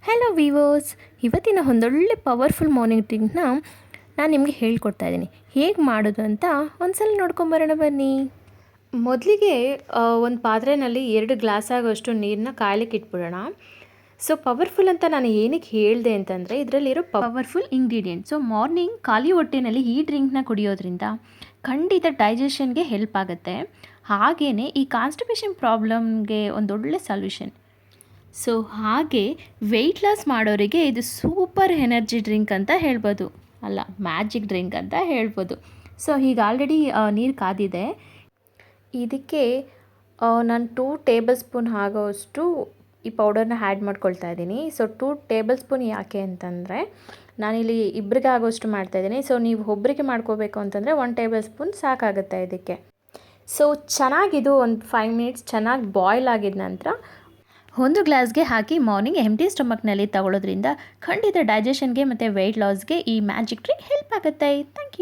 Hello viewers, ಇವತ್ತಿನ ಒಂದೊಳ್ಳೆ powerful morning ಡ್ರಿಂಕ್ನ ನಾನು ನಿಮಗೆ ಹೇಳ್ಕೊಡ್ತಾ ಇದ್ದೀನಿ. ಹೇಗೆ ಮಾಡೋದು ಅಂತ ಒಂದ್ಸಲ ನೋಡ್ಕೊಂಬರೋಣ ಬನ್ನಿ. ಮೊದಲಿಗೆ ಒಂದು ಪಾತ್ರೆಯಲ್ಲಿ 2 ಗ್ಲಾಸ್ ಆಗೋಷ್ಟು ನೀರನ್ನ ಕಾಯ್ಲಿಕ್ಕೆ ಇಟ್ಬಿಡೋಣ. ಸೊ ಪವರ್ಫುಲ್ ಅಂತ ನಾನು ಏನಕ್ಕೆ ಹೇಳಿದೆ ಅಂತಂದರೆ ಇದರಲ್ಲಿರೋ ಪವರ್ಫುಲ್ ಇಂಗ್ರೀಡಿಯೆಂಟ್. ಸೊ ಮಾರ್ನಿಂಗ್ ಖಾಲಿ ಹೊಟ್ಟೆನಲ್ಲಿ ಈ ಡ್ರಿಂಕ್ನ ಕುಡಿಯೋದ್ರಿಂದ ಖಂಡಿತ ಡೈಜೆಷನ್ಗೆ ಹೆಲ್ಪ್ ಆಗುತ್ತೆ. ಹಾಗೆಯೇ ಈ ಕಾನ್ಸ್ಟಿಪೇಷನ್ ಪ್ರಾಬ್ಲಮ್ಗೆ ಒಂದೊಳ್ಳೆ ಸೊಲ್ಯೂಷನ್. ಸೊ ಹಾಗೆ ವೆಯ್ಟ್ ಲಾಸ್ ಮಾಡೋರಿಗೆ ಇದು ಸೂಪರ್ ಎನರ್ಜಿ ಡ್ರಿಂಕ್ ಅಂತ ಹೇಳ್ಬೋದು, ಅಲ್ಲ ಮ್ಯಾಜಿಕ್ ಡ್ರಿಂಕ್ ಅಂತ ಹೇಳ್ಬೋದು. ಸೊ ಈಗ ಆಲ್ರೆಡಿ ನೀರು ಕಾದಿದೆ. ಇದಕ್ಕೆ ನಾನು 2 ಟೇಬಲ್ ಸ್ಪೂನ್ ಆಗೋಷ್ಟು ಈ ಪೌಡರ್ನ ಆ್ಯಡ್ ಮಾಡ್ಕೊಳ್ತಾ ಇದ್ದೀನಿ. ಸೊ 2 ಟೇಬಲ್ ಸ್ಪೂನ್ ಯಾಕೆ ಅಂತಂದರೆ ನಾನಿಲ್ಲಿ ಇಬ್ಬರಿಗೆ ಆಗೋಷ್ಟು ಮಾಡ್ತಾಯಿದ್ದೀನಿ. ಸೊ ನೀವು ಒಬ್ಬರಿಗೆ ಮಾಡ್ಕೋಬೇಕು ಅಂತಂದರೆ 1 ಟೇಬಲ್ ಸ್ಪೂನ್ ಸಾಕಾಗುತ್ತೆ ಇದಕ್ಕೆ. ಸೊ ಚೆನ್ನಾಗಿದು ಒಂದು 5 ಮಿನಿಟ್ಸ್ ಚೆನ್ನಾಗಿ ಬಾಯ್ಲ್ ಆಗಿದ ನಂತರ 1 ಗ್ಲಾಸ್ಗೆ ಹಾಕಿ ಮಾರ್ನಿಂಗ್ ಎಂಟಿ ಸ್ಟಮಕ್ನಲ್ಲಿ ತಗೊಳ್ಳೋದ್ರಿಂದ ಖಂಡಿತ ಡೈಜೆಷನ್ಗೆ ಮತ್ತು ವೆಯ್ಟ್ ಲಾಸ್ಗೆ ಈ ಮ್ಯಾಜಿಕ್ ಡ್ರಿಂಕ್ ಹೆಲ್ಪ್ ಆಗುತ್ತೆ. Thank you.